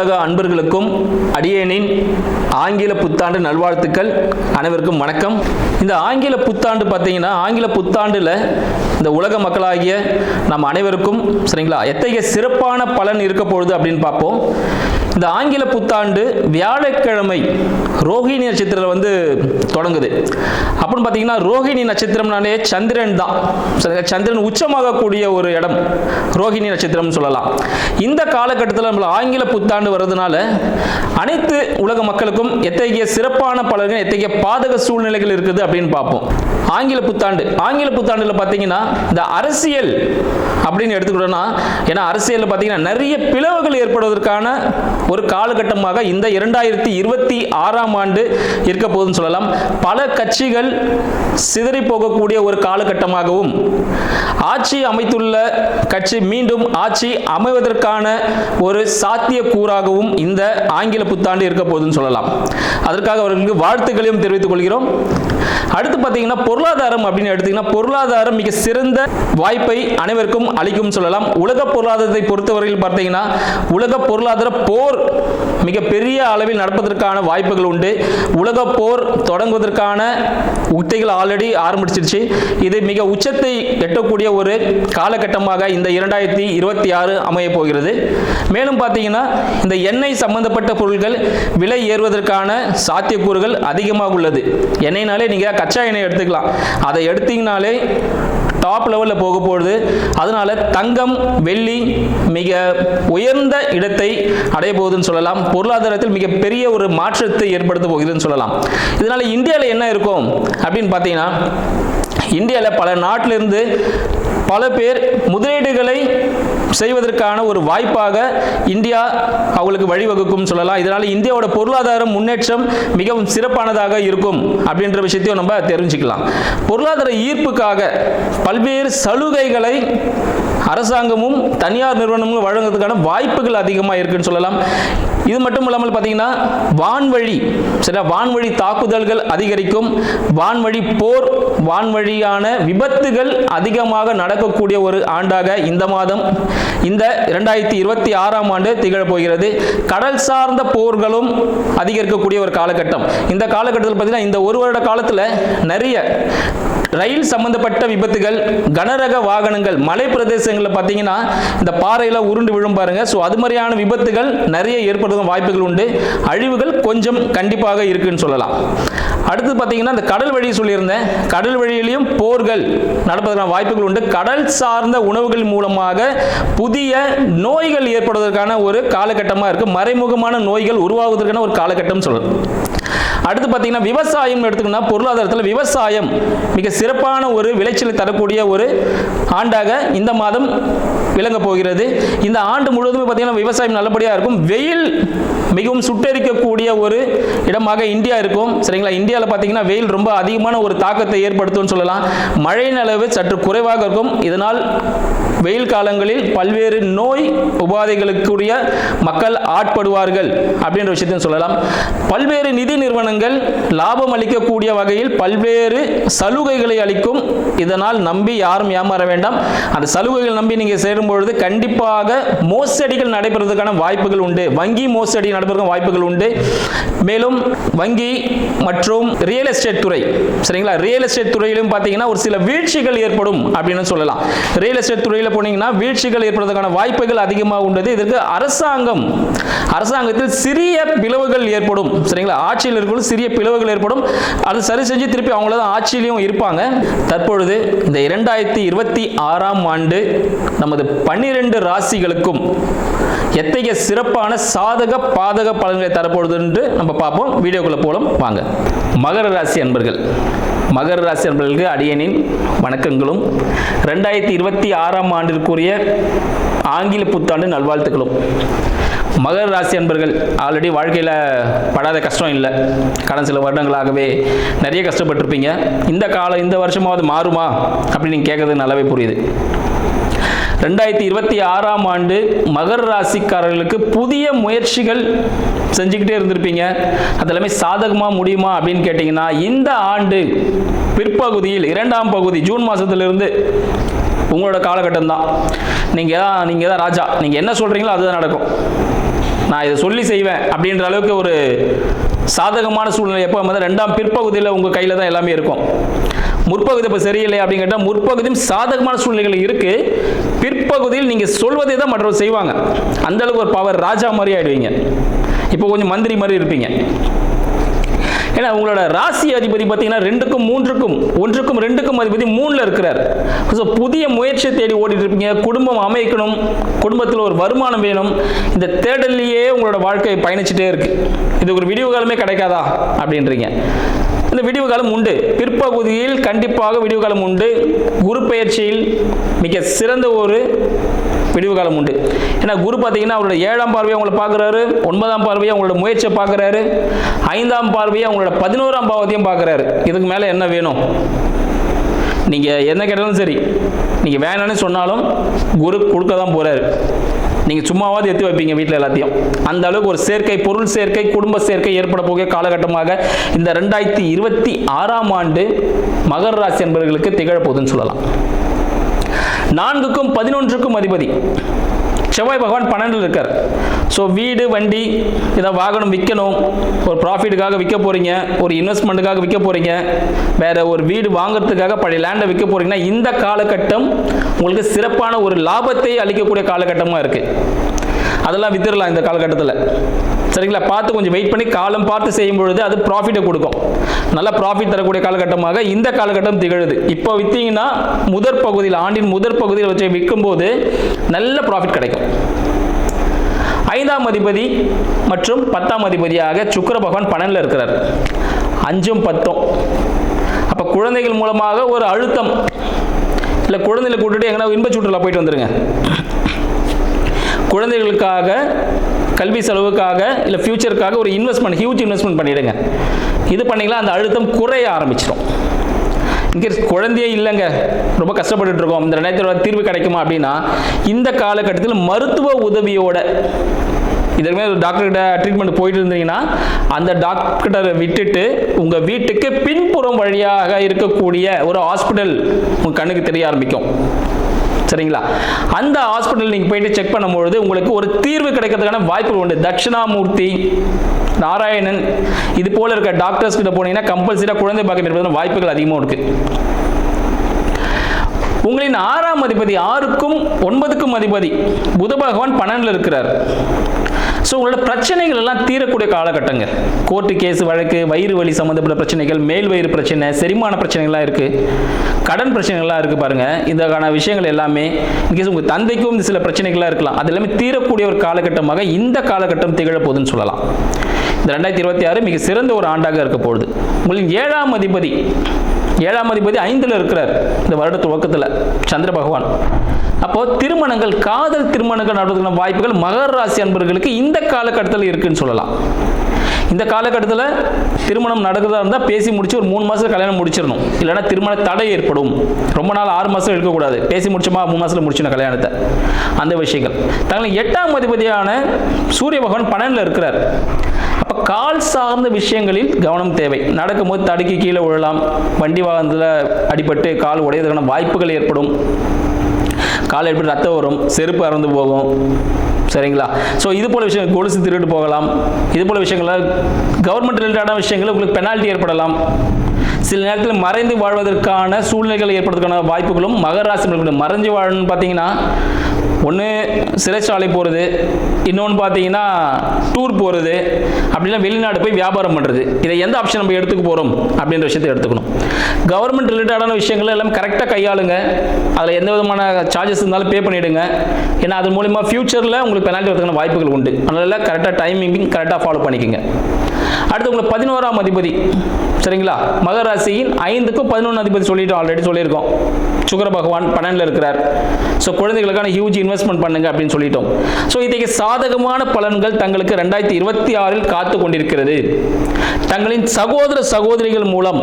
உலக அன்பர்களுக்கும் அடியேனின் ஆங்கில புத்தாண்டு நல்வாழ்த்துக்கள். அனைவருக்கும் வணக்கம். இந்த ஆங்கில புத்தாண்டு பார்த்தீங்கன்னா, ஆங்கில புத்தாண்டில் இந்த உலக மக்களாகிய நம்ம அனைவருக்கும் சரிங்களா எத்தகைய சிறப்பான பலன் இருக்க போகுது அப்படின்னு பார்ப்போம். இந்த ஆங்கில புத்தாண்டு வியாழக்கிழமை ரோஹிணி நட்சத்திரம் தொடங்குது. அப்படின்னு பார்த்தீங்கன்னா, ரோஹிணி நட்சத்திரம்னாலே சந்திரன் தான். சந்திரன் உச்சமாகக்கூடிய ஒரு இடம் ரோஹிணி நட்சத்திரம் சொல்லலாம். இந்த காலகட்டத்தில் நம்ம ஆங்கில புத்தாண்டு வர்றதுனால அனைத்து உலக மக்களுக்கும் எத்தகைய சிறப்பான பலன்கள், எத்தகைய பாதக சூழ்நிலைகள் இருக்குது அப்படின்னு பார்ப்போம். ஆங்கில புத்தாண்டுல பார்த்தீங்கன்னா, இந்த அரசியல் அப்படின்னு எடுத்துக்கிட்டோம்னா, ஏன்னா அரசியல் பார்த்தீங்கன்னா நிறைய பிளவுகள் ஏற்படுவதற்கான ஒரு காலகட்டமாக இந்த 2026ஆம் ஆண்டு இருக்க போதுன்னு சொல்லலாம். பல கட்சிகள் சிதறி போகக்கூடிய ஒரு காலகட்டமாகவும், ஆட்சி அமைத்துள்ள கட்சி மீண்டும் ஆட்சி அமைவதற்கான ஒரு சாத்திய கூறாகவும் இந்த ஆங்கில புத்தாண்டு இருக்க போதுன்னு சொல்லலாம். அதற்காக அவர்களுக்கு வாழ்த்துக்களையும் தெரிவித்துக் கொள்கிறோம். அடுத்து பார்த்தீங்கன்னா, பொருளாதாரம் அப்படின்னு எடுத்தீங்கன்னா, பொருளாதாரம் மிக சிறந்த வாய்ப்பை அனைவருக்கும் அளிக்கும் சொல்லலாம். உலக பொருளாதாரத்தை பொறுத்தவரையில் பார்த்தீங்கன்னா, உலக பொருளாதார போர் மிக பெரிய அளவில் நடப்பதற்கான வாய்ப்புகள் உண்டு. உலக போர் தொடங்குவதற்கான உத்திகள் ஆல்ரெடி ஆரம்பிச்சிருச்சு. இது மிக உச்சத்தை எட்டக்கூடிய ஒரு காலகட்டமாக இந்த 2026 அமைய போகிறது. மேலும் பார்த்தீங்கன்னா, இந்த எண்ணெய் சம்பந்தப்பட்ட பொருட்கள் விலை ஏறுவதற்கான சாத்தியக்கூறுகள் அதிகமாக உள்ளது. எண்ணெய்னாலே நீங்கள் கச்சா எண்ணெய் எடுத்துக்கலாம். அதை எடுத்தீங்கனாலே டாப் லெவலில் போக போகுது. அதனால தங்கம், வெள்ளி மிக உயர்ந்த இடத்தை அடைய போகுதுன்னு சொல்லலாம். பொருளாதாரத்தில் மிகப்பெரிய ஒரு மாற்றத்தை ஏற்படுத்த போகுதுன்னு சொல்லலாம். இதனால இந்தியாவில் என்ன இருக்கும் அப்படின்னு பார்த்தீங்கன்னா, இந்தியாவில் பல நாட்டிலிருந்து பல பேர் முதலீடுகளை செய்வதற்கான ஒரு வாய்ப்பாக இந்தியா அவங்களுக்கு வழிவகுக்கும் சொல்லலாம். இதனால இந்தியாவோட பொருளாதார முன்னேற்றம் மிகவும் சிறப்பானதாக இருக்கும் அப்படின்ற விஷயத்தையும் நம்ம தெரிஞ்சுக்கலாம். பொருளாதார ஈர்ப்புக்காக பல்வேறு சலுகைகளை அரசாங்கமும் தனியார் நிறுவனங்களும் வழங்குவதற்கான வாய்ப்புகள் அதிகமாக இருக்குன்னு சொல்லலாம். இது மட்டும் இல்லாமல் பார்த்தீங்கன்னா, வான்வழி தாக்குதல்கள் அதிகரிக்கும். வான்வழி போர், வான்வழியான விபத்துகள் அதிகமாக நடக்கக்கூடிய ஒரு ஆண்டாக இந்த மாதம், இந்த 2026ஆம் ஆண்டு திகழப் போகிறது. கடல் சார்ந்த போர்களும் அதிகரிக்கக்கூடிய ஒரு காலகட்டம். இந்த காலகட்டத்தில் பார்த்தீங்கன்னா, இந்த ஒரு வருட காலத்தில் நிறைய ரயில் சம்பந்தப்பட்ட விபத்துகள், கனரக வாகனங்கள், மலை பிரதேசங்களில் பார்த்தீங்கன்னா இந்த பாறையில் உருண்டு விழும் பாருங்க. ஸோ அது மாதிரியான விபத்துகள் நிறைய ஏற்படுத்தும் வாய்ப்புகள் உண்டு. அழிவுகள் கொஞ்சம் கண்டிப்பாக இருக்குன்னு சொல்லலாம். அடுத்து பார்த்தீங்கன்னா, இந்த கடல் வழி சொல்லியிருந்தேன். கடல் வழியிலையும் போர்கள் நடப்பதற்கான வாய்ப்புகள் உண்டு. கடல் சார்ந்த உணவுகள் மூலமாக புதிய நோய்கள் ஏற்படுவதற்கான ஒரு காலகட்டமாக இருக்கு. மறைமுகமான நோய்கள் உருவாவதற்கான ஒரு காலகட்டம் சொல்லலாம். அடுத்து பார்த்தீங்கன்னா, விவசாயம் எடுத்துக்கணும். பொருளாதாரத்தில் விவசாயம் மிக சிறப்பான ஒரு விளைச்சலை தரக்கூடிய ஒரு ஆண்டாக இந்த மாதம் விளங்க போகிறது. இந்த ஆண்டு முழுவதுமே பார்த்தீங்கன்னா விவசாயம் நல்லபடியாக இருக்கும். வெயில் மிகவும் சுட்டெரிக்கக்கூடிய ஒரு இடமாக இந்தியா இருக்கும். சரிங்களா? இந்தியாவில் பார்த்தீங்கன்னா வெயில் ரொம்ப அதிகமான ஒரு தாக்கத்தை ஏற்படுத்தும் சொல்லலாம். மழையின் அளவு சற்று குறைவாக இருக்கும். இதனால் வெயில் காலங்களில் பல்வேறு நோய் உபாதைகளுக்குரிய மக்கள் ஆட்படுவார்கள் அப்படின்ற விஷயத்தையும் சொல்லலாம். பல்வேறு நிதி நிறுவனங்கள் லாபம் அளிக்கக்கூடிய வகையில் பல்வேறு சலுகைகளை அளிக்கும். இதனால் நம்பி யாரும் ஏமாற வேண்டாம். அந்த சலுகைகள் நம்பி நீங்கள் சேரும் பொழுது கண்டிப்பாக மோசடிகள் நடைபெறுவதற்கான வாய்ப்புகள் உண்டு. வங்கி மோசடி நடப்பதற்கான வாய்ப்புகள் உண்டு. மேலும் வங்கி மற்றும் ரியல் எஸ்டேட் துறை, சரிங்களா, ரியல் எஸ்டேட் துறையிலும் பார்த்தீங்கன்னா ஒரு சில வீழ்ச்சிகள் ஏற்படும் அப்படின்னு சொல்லலாம். ரியல் எஸ்டேட் துறையில் போனீங்கன்னா வீழ்ச்சிகள் ஏற்படுவதற்கான வாய்ப்புகள் அதிகமாக உள்ளது. இதற்கு அரசாங்கத்தில் சிறிய பிளவுகள் ஏற்படும். சரிங்களா? ஆட்சியில் இருக்கும் சிறிய பிளவுகள் ஏற்படும். அது சரி செஞ்சு திருப்பி அவங்கள தான் ஆட்சியிலையும் இருப்பாங்க. தற்பொழுது இந்த 2026ஆம் ஆண்டு நமது 12 ராசிகளுக்கும் எத்தகைய சிறப்பான சாதக பாதக பலன்களை தரப்போகுது என்று நம்ம பார்ப்போம். வீடியோக்குள்ள போலாம் வாங்க. மகர ராசி அன்பர்களுக்கு அடியேனின் வணக்கங்களும் 2026ஆம் ஆண்டிற்குரிய ஆங்கில புத்தாண்டு நல்வாழ்த்துக்களும். மகர ராசி அன்பர்கள் ஆல்ரெடி வாழ்க்கையில் படாத கஷ்டம் இல்லை. கடந்த சில வருடங்களாகவே நிறைய கஷ்டப்பட்டிருப்பீங்க. இந்த வருஷமாவது மாறுமா அப்படின்னு நீங்கள் கேட்கறது நல்லாவே புரியுது. 2026ஆம் ஆண்டு மகர ராசிக்காரர்களுக்கு புதிய முயற்சிகள் செஞ்சுக்கிட்டே இருந்திருப்பீங்க. அதெல்லாமே சாதகமாக முடியுமா அப்படின்னு கேட்டிங்கன்னா, இந்த ஆண்டு பிற்பகுதியில் 2ஆம் பகுதி ஜூன் மாதத்திலிருந்து உங்களோட காலகட்டம் தான். நீங்கள் தான் ராஜா. நீங்கள் என்ன சொல்கிறீங்களோ அதுதான் நடக்கும். நான் இதை சொல்லி செய்வேன் அப்படின்ற அளவுக்கு ஒரு சாதகமான சூழ்நிலை எப்போ வந்து ரெண்டாம் பிற்பகுதியில் உங்கள் கையில் தான் எல்லாமே இருக்கும். முற்பகுதி இப்போ சரியில்லை அப்படின்னு கேட்டால் முற்பகுதியும் சாதகமான சூழ்நிலைகள் இருக்கு. பிற்பகுதியில் நீங்கள் சொல்வதை தான் மற்றவர்கள் செய்வாங்க. அந்த அளவுக்கு ஒரு பவர், ராஜா மாதிரி ஆயிடுவீங்க. இப்போ கொஞ்சம் மந்திரி மாதிரி இருப்பீங்க. ஏன்னா உங்களோட ராசி அதிபதி பார்த்தீங்கன்னா 2க்கும் 3க்கும் 1க்கும் 2க்கும் அதிபதி 3ல் இருக்கிறார். ஸோ புதிய முயற்சியை தேடி ஓடிட்டு இருப்பீங்க. குடும்பம் அமைக்கணும், குடும்பத்தில் ஒரு வருமானம் வேணும். இந்த தேடல்லையே உங்களோட வாழ்க்கை பயணிச்சுட்டே இருக்கு. இது ஒரு விடிவு காலமே கிடைக்காதா அப்படின்றீங்க. இந்த விடிவு காலம் உண்டு. பிற்பகுதியில் கண்டிப்பாக விடிவு காலம் உண்டு. குரு பெயர்ச்சியில் மிக சிறந்த ஒரு விடிவு காலம் உண்டு. ஏன்னா குரு பார்த்தீங்கன்னா அவரோட 7ஆம் பார்வையை உங்களை பார்க்குறாரு, 9ஆம் பார்வையை உங்களோட முயற்சியை பார்க்குறாரு, 5ஆம் பார்வையை உங்களோட 11ஆம் பாவத்தையும் பார்க்குறாரு. இதுக்கு மேலே என்ன வேணும்? நீங்கள் என்ன கேட்டாலும் சரி, நீங்கள் வேணும்னு சொன்னாலும் குரு கொடுக்க தான் போகிறாரு. நீங்கள் சும்மாவாவது எத்தி வைப்பீங்க வீட்டில் எல்லாத்தையும். அந்த அளவுக்கு ஒரு சேர்க்கை, பொருள் சேர்க்கை, குடும்ப சேர்க்கை ஏற்பட போகிற காலகட்டமாக இந்த 2026ஆம் ஆண்டு மகர ராசி என்பவர்களுக்கு திகழப்போகுதுன்னு சொல்லலாம். 4க்கும் 11க்கும் அதிபதி செவ்வாய் பகவான் 12ல் இருக்கார். ஸோ வீடு, வண்டி, ஏதாவது வாகனம் விற்கணும், ஒரு ப்ராஃபிட்டுக்காக விற்க போகிறீங்க, ஒரு இன்வெஸ்ட்மெண்ட்டுக்காக விற்க போகிறீங்க, வேறு ஒரு வீடு வாங்குறதுக்காக பழைய லேண்டை விற்க போகிறீங்கன்னா இந்த காலகட்டம் உங்களுக்கு சிறப்பான ஒரு லாபத்தை அளிக்கக்கூடிய காலகட்டமாக இருக்குது. அதெல்லாம் வித்துடலாம் இந்த காலகட்டத்தில். சரிங்களா? பார்த்து கொஞ்சம் வெயிட் பண்ணி காலம் பார்த்து செய்யும் பொழுது அது ப்ராஃபிட்டை கொடுக்கும். நல்ல ப்ராஃபிட் தரக்கூடிய காலகட்டமாக இந்த காலகட்டம் திகழுது. இப்போ விற்றீங்கன்னா முதற் பகுதியில், ஆண்டின் முதற் பகுதியில் வச்சு விற்கும்போது நல்ல ப்ராஃபிட் கிடைக்கும். 5ஆம் அதிபதி மற்றும் 10ஆம் அதிபதியாக சுக்கிர பகவான் 12ல் இருக்கிறார். 5ம் 10ம். அப்போ குழந்தைகள் மூலமாக ஒரு அழுத்தம், இல்லை குழந்தைகளை கூட்டிட்டு எங்கன்னா இன்ப சுற்றுலா போயிட்டு வந்துருங்க. குழந்தைகளுக்காக, கல்வி செலவுக்காக, இல்லை ஃபியூச்சருக்காக ஒரு இன்வெஸ்ட்மெண்ட், ஹியூஜ் இன்வெஸ்ட்மெண்ட் பண்ணிடுங்க. இது பண்ணிங்களா அந்த அழுத்தம் குறைய ஆரம்பிச்சிடும். இன்கேஸ் குழந்தையே இல்லைங்க, ரொம்ப கஷ்டப்பட்டு இருக்கோம், இந்த 2020 தீர்வு கிடைக்குமா அப்படின்னா இந்த காலகட்டத்தில் மருத்துவ உதவியோட இதற்கு ஒரு டாக்டர்கிட்ட ட்ரீட்மெண்ட் போயிட்டு இருந்தீங்கன்னா அந்த டாக்டரை விட்டுட்டு உங்கள் வீட்டுக்கு பின்புறம் வழியாக இருக்கக்கூடிய ஒரு ஹாஸ்பிட்டல் உங்கள் கண்ணுக்கு தெரிய ஆரம்பிக்கும். சரிங்களா? அந்த ஹாஸ்பிட்டல் நீங்கள் போயிட்டு செக் பண்ணும்பொழுது உங்களுக்கு ஒரு தீர்வு கிடைக்கிறதுக்கான வாய்ப்புகள் உண்டு. தட்சிணாமூர்த்தி, நாராயணன், இது போல இருக்க டாக்டர்ஸ் கிட்ட போனீங்கன்னா கம்பல்சரியாக குழந்தை பாக்கியம் இருப்பதற்கான வாய்ப்புகள் அதிகமாக இருக்கு. உங்களின் 6ஆம் அதிபதி 6க்கும் 9க்கும் அதிபதி புத பகவான் 12ல் இருக்கிறார். ஸோ உங்களோட பிரச்சனைகள் எல்லாம் தீரக்கூடிய காலகட்டங்க. கோர்ட்டு கேஸ் வழக்கு, வயிறு வலி சம்மந்தப்பட்ட பிரச்சனைகள், மேல் வயிறு பிரச்சனை, செரிமான பிரச்சனைகள்லாம் இருக்குது, கடன் பிரச்சனைகள்லாம் இருக்குது பாருங்கள். இதற்கான விஷயங்கள் எல்லாமே இன்கேஸ் உங்கள் தந்தைக்கும் இந்த சில பிரச்சனைகள்லாம் இருக்கலாம். அது எல்லாமே தீரக்கூடிய ஒரு காலகட்டமாக இந்த காலகட்டம் திகழப்போகுதுன்னு சொல்லலாம். இந்த 2026 மிக சிறந்த ஒரு ஆண்டாக இருக்க போகுது. உங்களின் 7ஆம் அதிபதி 5ல் இருக்கிறார் இந்த வருட துவக்கத்தில், சந்திர பகவான். அப்போ திருமணங்கள், காதல் திருமணங்கள் நடப்பதற்கான வாய்ப்புகள் மகர ராசி அன்பர்களுக்கு இந்த காலகட்டத்தில் இருக்குன்னு சொல்லலாம். இந்த காலகட்டத்தில் திருமணம் நடக்கிறதா இருந்தால் பேசி முடிச்சு ஒரு 3 மாதத்தில் கல்யாணம் முடிச்சிடணும். இல்லைன்னா திருமண தடை ஏற்படும். ரொம்ப நாள் 6 மாதம் இருக்கக்கூடாது. பேசி முடிச்சோமா 3 மாதத்தில் முடிச்சிடணும் கல்யாணத்தை. அந்த விஷயங்கள். தங்களை 8ஆம் அதிபதியான சூரிய பகவான் 12ல் இருக்கிறார். அப்போ கால் சார்ந்த விஷயங்களில் கவனம் தேவை. நடக்கும்போது தடுக்கி கீழே விழலாம், வண்டி வாகனத்தில் அடிபட்டு கால் உடையதற்கான வாய்ப்புகள் ஏற்படும். கால் ஏற்பட்டு ரத்தம் வரும், செருப்பு அறந்து போகும். சரிங்களா? ஸோ இது போல விஷயங்கள், கொலுசு திருட்டு போகலாம். இது போல விஷயங்கள், கவர்மெண்ட் ரிலேட்டடான விஷயங்கள் உங்களுக்கு பெனால்ட்டி ஏற்படலாம். சில நேரத்தில் மறைந்து வாழ்வதற்கான சூழ்நிலைகள் ஏற்படுறதுக்கான வாய்ப்புகளும் மகர ராசி. மறைஞ்சு வாழணும்னு பார்த்தீங்கன்னா ஒன்று சிறைச்சாலை போகிறது, இன்னொன்று பார்த்தீங்கன்னா டூர் போகிறது, அப்படிலாம் வெளிநாடு போய் வியாபாரம் பண்ணுறது. இதை எந்த ஆப்ஷன் நம்ம எடுத்துக்க போகிறோம் அப்படின்ற விஷயத்தை எடுத்துக்கணும். கவர்மெண்ட் ரிலேட்டடான விஷயங்கள் எல்லாம் கரெக்டாக கையாளுங்க. அதில் எந்த விதமான சார்ஜஸ் இருந்தாலும் பே பண்ணிவிடுங்க. ஏன்னா அது மூலிமா ஃபியூச்சரில் உங்களுக்கு பெனால்ட்டி வரதுக்கான வாய்ப்புகள் உண்டு. அதனால் கரெக்டாக டைமிங் கரெக்டாக ஃபாலோ பண்ணிக்கோங்க. அடுத்து உங்களுக்கு 11ஆம் அதிபதி. சரிங்களா? மகர ராசியின் 5க்கும் 11 அதிபதி சொல்லிட்டோம், ஆல்ரெடி சொல்லியிருக்கோம். சுக்கிர பகவான் 12ல் இருக்கிறார். ஸோ குழந்தைகளுக்கான ஹியூஜ் இன்வெஸ்ட்மெண்ட் பண்ணுங்க அப்படின்னு சொல்லிட்டோம். ஸோ இன்றைக்கு சாதகமான பலன்கள் தங்களுக்கு 2026 காத்து கொண்டிருக்கிறது. தங்களின் சகோதர சகோதரிகள் மூலம்,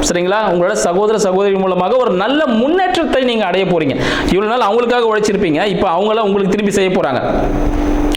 சரிங்களா, உங்களோட சகோதர சகோதரிகள் மூலமாக ஒரு நல்ல முன்னேற்றத்தை நீங்கள் அடைய போறீங்க. இவ்வளவு நாள் அவங்களுக்காக உழைச்சிருப்பீங்க, இப்போ அவங்களாம் உங்களுக்கு திருப்பி செய்ய போறாங்க.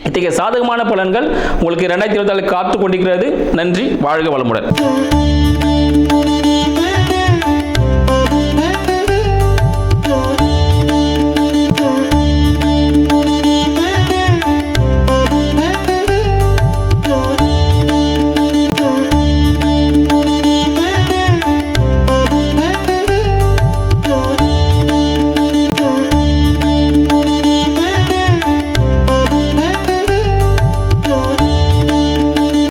இத்தகைய சாதகமான பலன்கள் உங்களுக்கு 2024 காத்து கொண்டிருக்கிறது. நன்றி, வாழ்க வளமுடன்.